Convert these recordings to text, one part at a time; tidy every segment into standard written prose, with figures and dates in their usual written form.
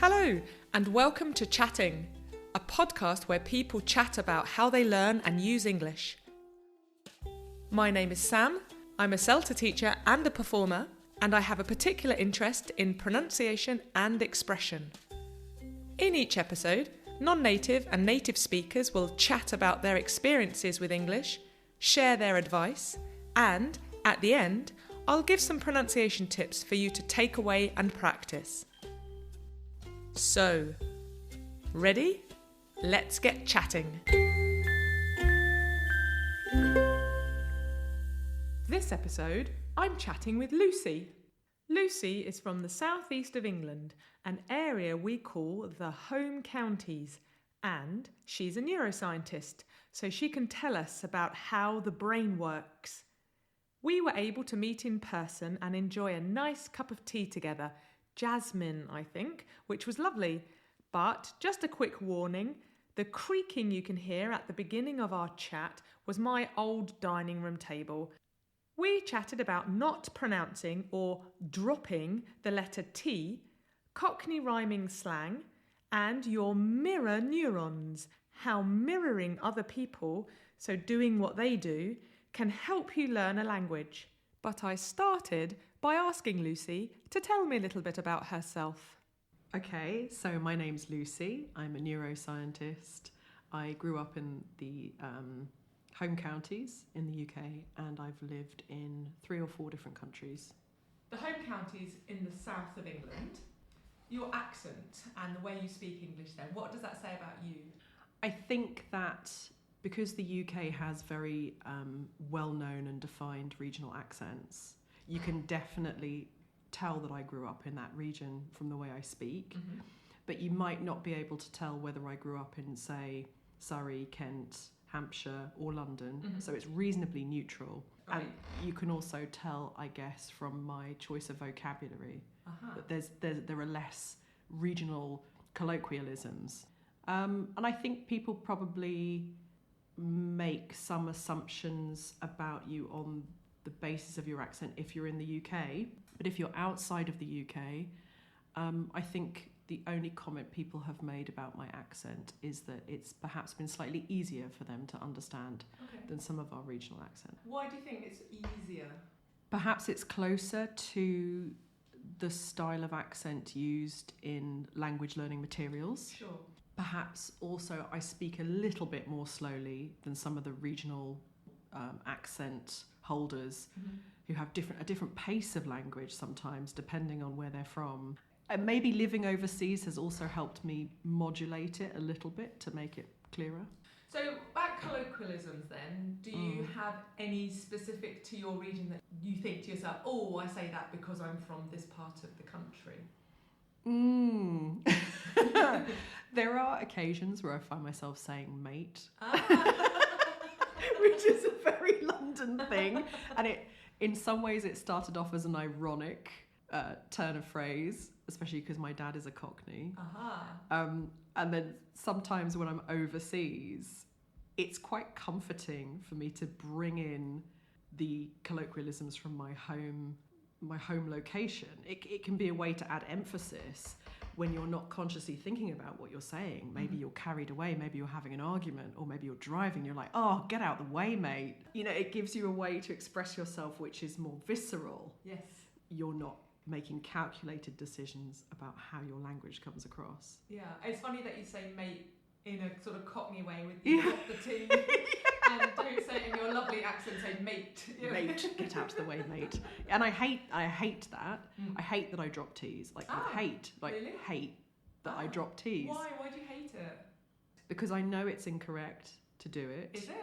Hello, and welcome to Chatting, a podcast where people chat about how they learn and use English. My name is Sam, I'm a CELTA teacher and a performer, and I have a particular interest in pronunciation and expression. In each episode, non-native and native speakers will chat about their experiences with English, share their advice, and, at the end, I'll give some pronunciation tips for you to take away and practice. So, ready? Let's get chatting. This episode, I'm chatting with Lucy. Lucy is from the southeast of England, an area we call the home counties, and she's a neuroscientist, so she can tell us about how the brain works. We were able to meet in person and enjoy a nice cup of tea together, jasmine, I think, which was lovely. But just a quick warning, the creaking you can hear at the beginning of our chat was my old dining room table. We chatted about not pronouncing or dropping the letter T, Cockney Rhyming Slang, and your mirror neurons, how mirroring other people, so doing what they do, can help you learn a language. But I started by asking Lucy to tell me a little bit about herself. Okay, so my name's Lucy. I'm a neuroscientist. I grew up in the home counties in the UK, and I've lived in 3 or 4 different countries. The home counties in the south of England. Your accent and the way you speak English then, what does that say about you? I think that because the UK has very well-known and defined regional accents, you can definitely tell that I grew up in that region from the way I speak. Mm-hmm. But you might not be able to tell whether I grew up in, say, Surrey, Kent, Hampshire or London. Mm-hmm. So it's reasonably neutral. Right. And you can also tell, I guess, from my choice of vocabulary that there are less regional colloquialisms. And I think people probably make some assumptions about you on the basis of your accent if you're in the UK. But if you're outside of the UK, I think the only comment people have made about my accent is that it's perhaps been slightly easier for them to understand than some of our regional accent. Why do you think it's easier? Perhaps it's closer to the style of accent used in language learning materials. Sure. Perhaps also I speak a little bit more slowly than some of the regional accent holders who have a different pace of language sometimes, depending on where they're from. And maybe living overseas has also helped me modulate it a little bit to make it clearer. So about colloquialisms then, do you have any specific to your region that you think to yourself, oh, I say that because I'm from this part of the country? There are occasions where I find myself saying mate, which is a very London thing, and in some ways it started off as an ironic turn of phrase, especially because my dad is a Cockney. And then sometimes when I'm overseas, it's quite comforting for me to bring in the colloquialisms from my home location. It can be a way to add emphasis when you're not consciously thinking about what you're saying. Maybe you're carried away, maybe you're having an argument, or maybe you're driving, you're like, oh, get out the way, mate. You know, it gives you a way to express yourself which is more visceral. Yes. You're not making calculated decisions about how your language comes across. Yeah, it's funny that you say mate in a sort of Cockney way with you drop the T and don't say it in your lovely accent, say mate. Mate, get out of the way, mate. And I hate that. I hate that I drop T's. Hate that I drop T's. Why do you hate it? Because I know it's incorrect to do it. Is it?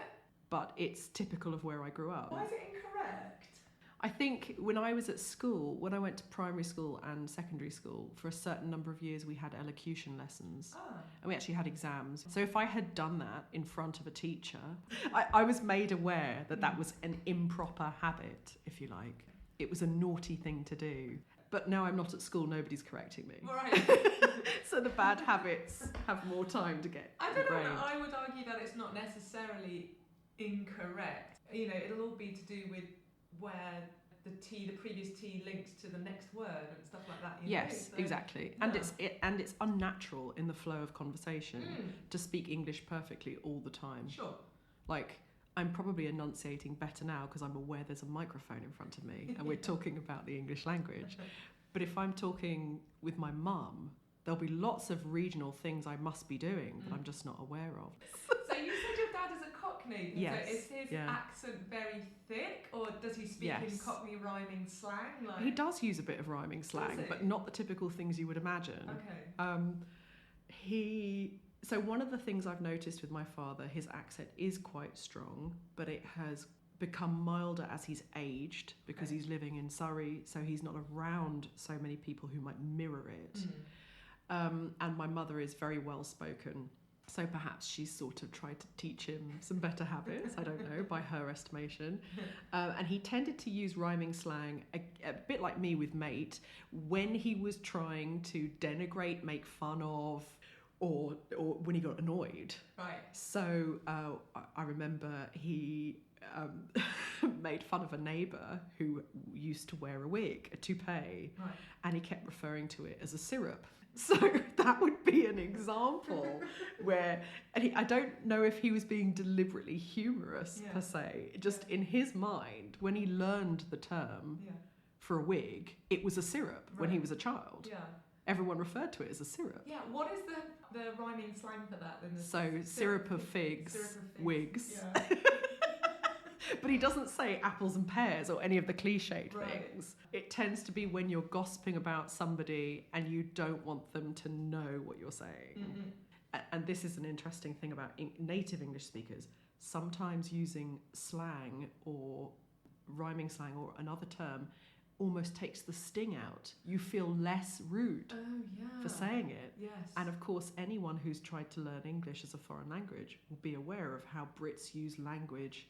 But it's typical of where I grew up. Why is it incorrect? I think when I was at school, when I went to primary school and secondary school, for a certain number of years we had elocution lessons. And we actually had exams. So if I had done that in front of a teacher, I was made aware that was an improper habit, if you like. It was a naughty thing to do. But now I'm not at school, nobody's correcting me. Right. So the bad habits have more time to get ingrained. I would argue that it's not necessarily incorrect. You know, it'll all be to do with where the previous T linked to the next word and stuff like that. Yes, so, exactly. Yeah. And it's unnatural in the flow of conversation to speak English perfectly all the time. Sure. Like, I'm probably enunciating better now because I'm aware there's a microphone in front of me and we're talking about the English language. But if I'm talking with my mum, there'll be lots of regional things I must be doing that I'm just not aware of. So you said your dad is a Cockney. Yes. So is his accent very thick, or does he speak in Cockney rhyming slang? Like... He does use a bit of rhyming slang, but not the typical things you would imagine. Okay. So one of the things I've noticed with my father, his accent is quite strong, but it has become milder as he's aged because he's living in Surrey, so he's not around so many people who might mirror it. And my mother is very well spoken, so perhaps she's sort of tried to teach him some better habits, I don't know, by her estimation. And he tended to use rhyming slang, a bit like me with mate, when he was trying to denigrate, make fun of, or when he got annoyed. Right. So I remember he made fun of a neighbour who used to wear a wig, a toupee, and he kept referring to it as a syrup. So that would be an example where, I don't know if he was being deliberately humorous per se, just in his mind, when he learned the term for a wig, it was a syrup when he was a child. Yeah. Everyone referred to it as a syrup. Yeah, what is the rhyming slang for that then? So syrup of figs, wigs. Yeah. But he doesn't say apples and pears or any of the cliched things. It tends to be when you're gossiping about somebody and you don't want them to know what you're saying. And this is an interesting thing about native English speakers. Sometimes using slang or rhyming slang or another term almost takes the sting out. You feel less rude for saying it. Yes. And of course, anyone who's tried to learn English as a foreign language will be aware of how Brits use language.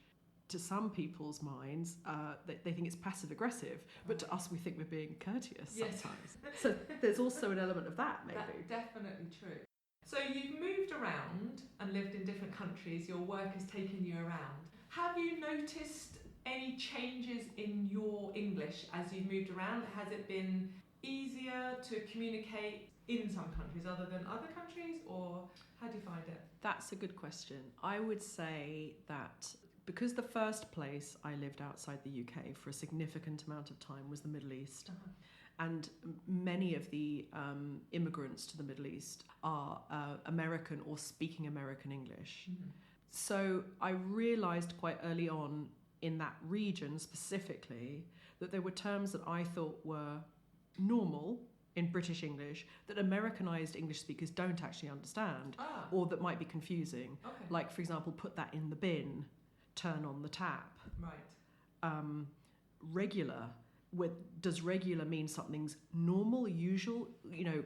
To some people's minds, they think it's passive-aggressive, but to us we think we're being courteous sometimes. So there's also an element of that, maybe. That's definitely true. So you've moved around and lived in different countries. Your work has taken you around. Have you noticed any changes in your English as you've moved around? Has it been easier to communicate in some countries other than other countries, or how do you find it? That's a good question. I would say that because the first place I lived outside the UK for a significant amount of time was the Middle East, and many of the immigrants to the Middle East are American or speaking American English. So I realised quite early on in that region specifically that there were terms that I thought were normal in British English that Americanized English speakers don't actually understand, or that might be confusing. Like, for example, put that in the bin, turn on the tap. Right. Regular. Does regular mean something's normal, usual,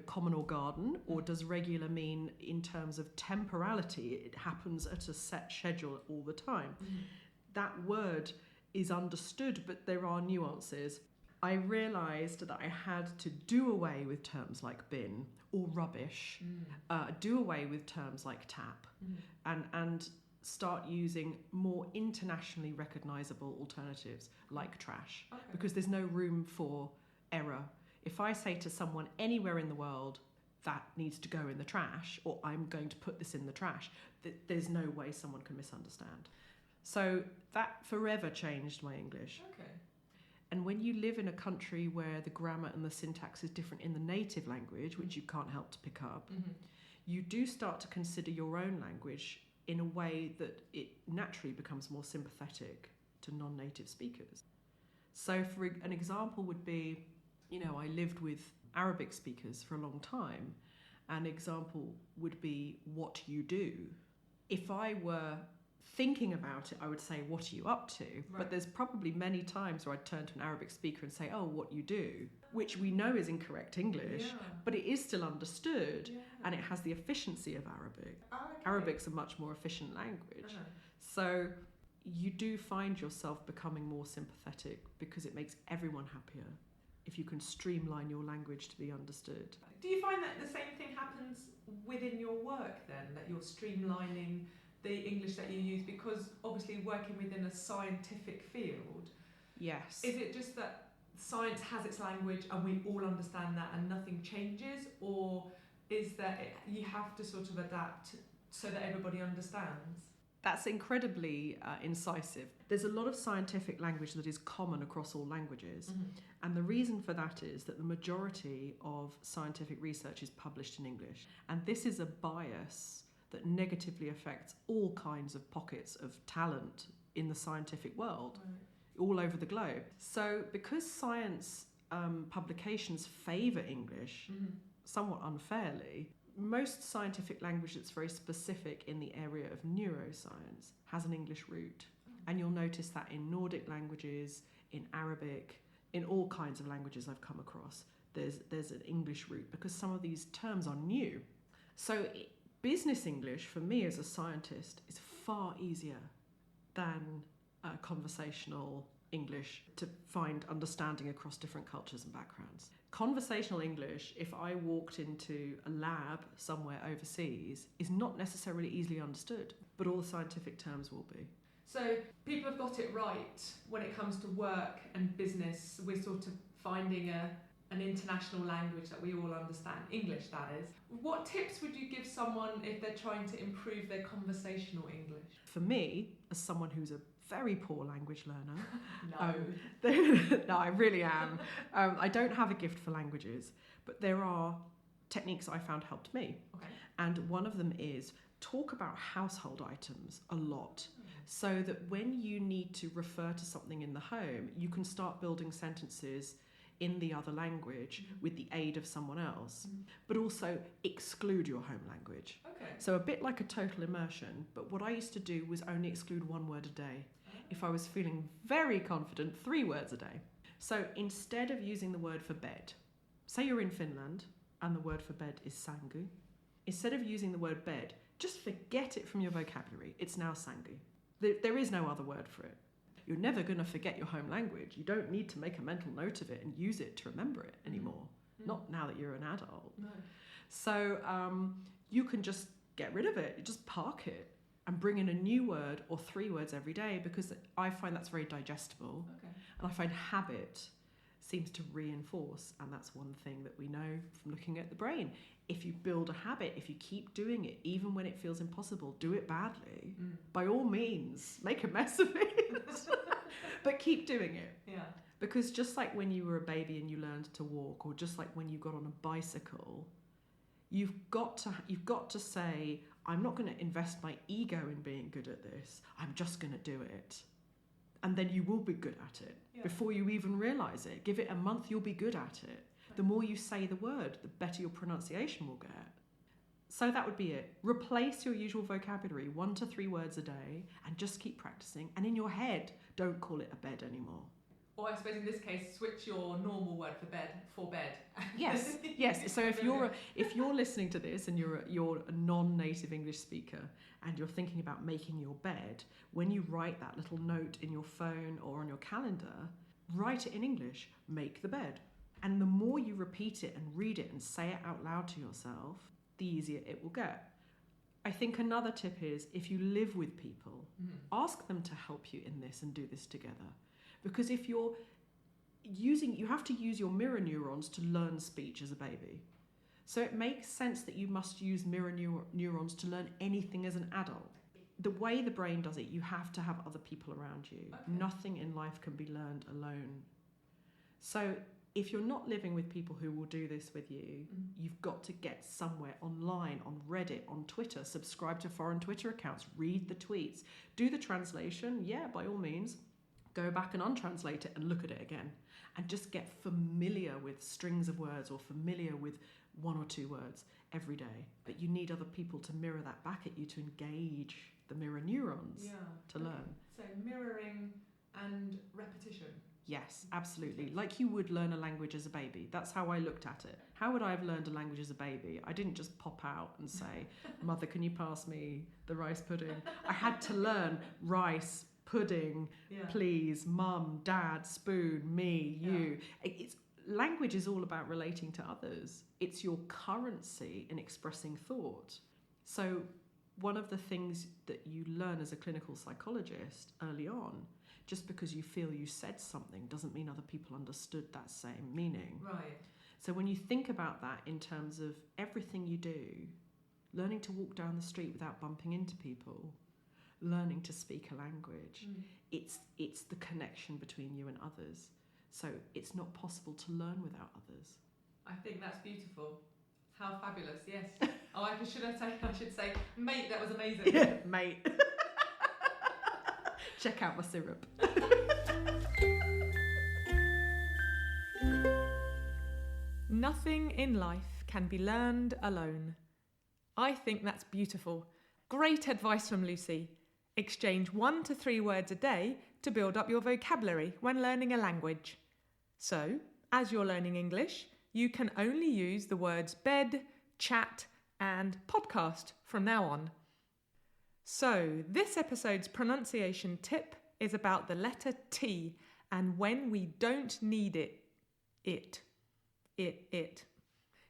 common or garden? Or does regular mean in terms of temporality, it happens at a set schedule all the time? That word is understood, but there are nuances. I realised that I had to do away with terms like bin or rubbish, do away with terms like tap, and start using more internationally recognisable alternatives like trash, because there's no room for error. If I say to someone anywhere in the world, that needs to go in the trash, or I'm going to put this in the trash, there's no way someone can misunderstand. So that forever changed my English. And when you live in a country where the grammar and the syntax is different in the native language, which you can't help to pick up, you do start to consider your own language in a way that it naturally becomes more sympathetic to non-native speakers. So for an example would be, I lived with Arabic speakers for a long time. An example would be what you do. If I were thinking about it, I would say, what are you up to? But there's probably many times where I'd turn to an Arabic speaker and say, oh, what you do, which we know is incorrect English, but it is still understood, and it has the efficiency of Arabic. Arabic's a much more efficient language. So you do find yourself becoming more sympathetic because it makes everyone happier if you can streamline your language to be understood. Do you find that the same thing happens within your work then, that you're streamlining the English that you use, because obviously working within a scientific field, Yes. Is it just that science has its language and we all understand that and nothing changes, or is that you have to sort of adapt so that everybody understands? That's incredibly incisive. There's a lot of scientific language that is common across all languages. And the reason for that is that the majority of scientific research is published in English. And this is a bias that negatively affects all kinds of pockets of talent in the scientific world, all over the globe. So because science publications favour English somewhat unfairly, most scientific language that's very specific in the area of neuroscience has an English root. And you'll notice that in Nordic languages, in Arabic, in all kinds of languages I've come across, there's an English root because some of these terms are new. So business English, for me as a scientist, is far easier than conversational English to find understanding across different cultures and backgrounds. Conversational English, if I walked into a lab somewhere overseas, is not necessarily easily understood, but all the scientific terms will be. So people have got it right when it comes to work and business. We're sort of finding an international language that we all understand, English that is. What tips would you give someone if they're trying to improve their conversational English? For me, as someone who's a very poor language learner. No. No, I really am. I don't have a gift for languages, but there are techniques I found helped me. Okay. And one of them is talk about household items a lot, so that when you need to refer to something in the home, you can start building sentences in the other language with the aid of someone else, but also exclude your home language. Okay. So a bit like a total immersion, but what I used to do was only exclude one word a day. If I was feeling very confident, 3 words a day. So instead of using the word for bed, say you're in Finland and the word for bed is sangu, instead of using the word bed, just forget it from your vocabulary. It's now sangu. There is no other word for it. You're never going to forget your home language. You don't need to make a mental note of it and use it to remember it anymore. Not now that you're an adult. No. So you can just get rid of it. You just park it and bring in a new word or 3 words every day, because I find that's very digestible. Okay. And I find habit seems to reinforce, and that's one thing that we know from looking at the brain. If you build a habit, if you keep doing it, even when it feels impossible, do it badly. By all means, make a mess of it. But keep doing it. Yeah. Because just like when you were a baby and you learned to walk, or just like when you got on a bicycle, you've got to say, I'm not going to invest my ego in being good at this. I'm just going to do it. And then you will be good at it before you even realise it. Give it a month, you'll be good at it. The more you say the word, the better your pronunciation will get. So that would be it. Replace your usual vocabulary, 1 to 3 words a day, and just keep practicing. And in your head, don't call it a bed anymore. Or I suppose in this case, switch your normal word for bed for bed. Yes, yes. So if you're listening to this and you're a non-native English speaker and you're thinking about making your bed, when you write that little note in your phone or on your calendar, write it in English. Make the bed. And the more you repeat it and read it and say it out loud to yourself, the easier it will get. I think another tip is, if you live with people, ask them to help you in this and do this together. Because if you have to use your mirror neurons to learn speech as a baby. So it makes sense that you must use mirror neurons to learn anything as an adult. The way the brain does it, you have to have other people around you. Okay. Nothing in life can be learned alone. So if you're not living with people who will do this with you, you've got to get somewhere online, on Reddit, on Twitter, subscribe to foreign Twitter accounts, read the tweets, do the translation, by all means. Go back and untranslate it and look at it again. And just get familiar with strings of words or familiar with 1 or 2 words every day. But you need other people to mirror that back at you to engage the mirror neurons to learn. So mirroring and repetition. Yes, absolutely. Like you would learn a language as a baby. That's how I looked at it. How would I have learned a language as a baby? I didn't just pop out and say, Mother, can you pass me the rice pudding? I had to learn rice, pudding, please, mum, dad, spoon, me, you. Language is all about relating to others. It's your currency in expressing thought. So one of the things that you learn as a clinical psychologist early on, just because you feel you said something doesn't mean other people understood that same meaning. Right. So when you think about that in terms of everything you do, learning to walk down the street without bumping into people, learning to speak a language, it's the connection between you and others. So it's not possible to learn without others. I think that's beautiful. How fabulous, yes. Oh, I should say, mate, that was amazing. Yeah, mate. Check out my syrup. Nothing in life can be learned alone. I think that's beautiful. Great advice from Lucy. Exchange 1 to 3 words a day to build up your vocabulary when learning a language. So, as you're learning English, you can only use the words bed, chat, and podcast from now on. So, this episode's pronunciation tip is about the letter T and when we don't need it.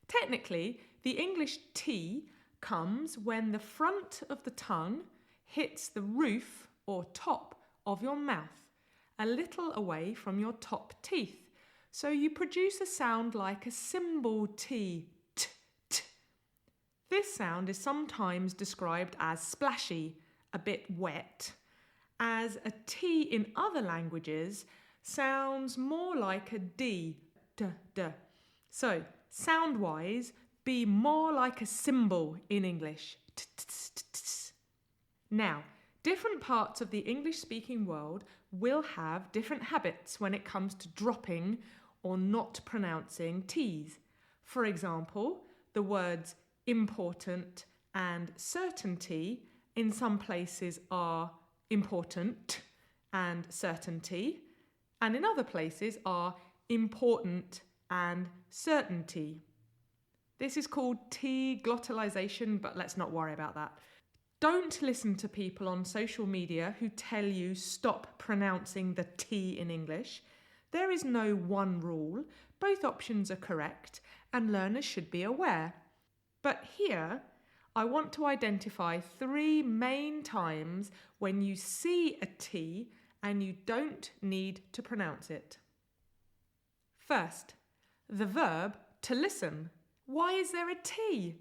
Technically, the English T comes when the front of the tongue hits the roof or top of your mouth, a little away from your top teeth. So you produce a sound like a symbol T, t, t. This sound is sometimes described as splashy, a bit wet, as a T in other languages sounds more like a D, d, d. So, sound-wise, be more like a symbol in English. T, t, t, t, t. Now, different parts of the English-speaking world will have different habits when it comes to dropping or not pronouncing T's. For example, the words important and certainty in some places are important and certainty, and in other places are important and certainty. This is called T glottalization, but let's not worry about that. Don't listen to people on social media who tell you stop pronouncing the T in English. There is no one rule. Both options are correct, and learners should be aware. But here, I want to identify 3 main times when you see a T and you don't need to pronounce it. First, the verb to listen. Why is there a T?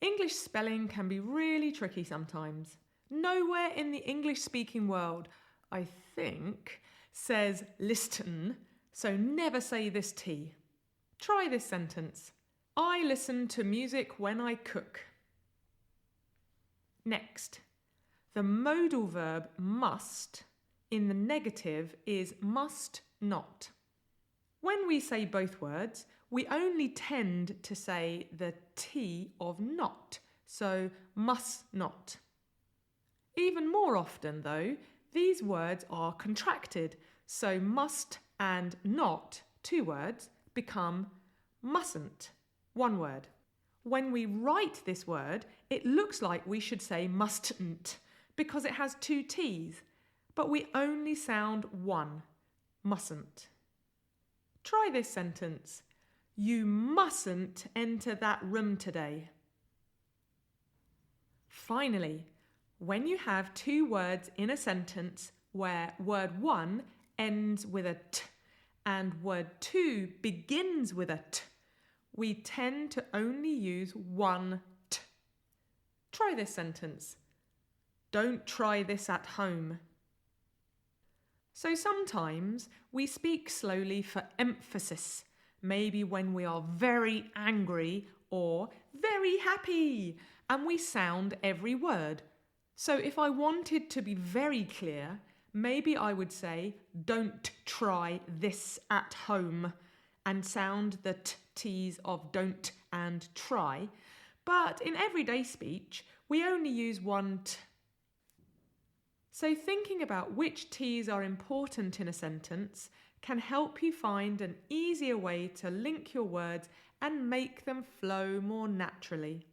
English spelling can be really tricky sometimes. Nowhere in the English-speaking world, I think, says listen, so never say this T. Try this sentence. I listen to music when I cook. Next, the modal verb must in the negative is must not. When we say both words, we only tend to say the T of not, so must not. Even more often, though, these words are contracted, so must and not, 2 words, become mustn't, 1 word. When we write this word, it looks like we should say mustn't because it has 2 T's, but we only sound 1, mustn't. Try this sentence. You mustn't enter that room today. Finally, when you have 2 words in a sentence where word 1 ends with a T and word 2 begins with a T, we tend to only use 1 T. Try this sentence. Don't try this at home. So sometimes we speak slowly for emphasis, maybe when we are very angry or very happy, and we sound every word. So if I wanted to be very clear, maybe I would say, don't try this at home, and sound the T's of don't and try. But in everyday speech, we only use 1 T. So thinking about which T's are important in a sentence can help you find an easier way to link your words and make them flow more naturally.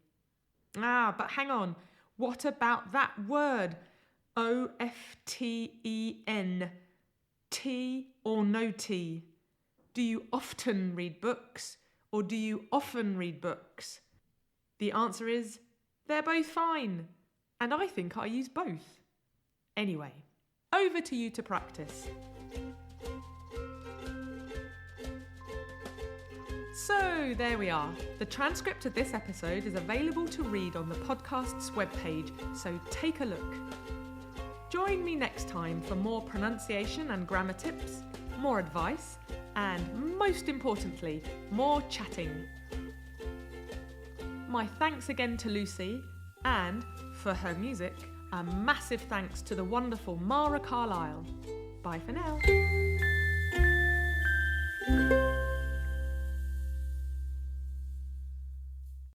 But hang on, what about that word? O-F-T-E-N. T or no T? Do you often read books or do you often read books? The answer is, they're both fine. And I think I use both. Anyway, Over to you to practice. So there we are. The transcript of this episode is available to read on the podcast's webpage, so take a look. Join me next time for more pronunciation and grammar tips, more advice, and most importantly, more chatting. My thanks again to Lucy, and for her music, a massive thanks to the wonderful Mara Carlisle. Bye for now.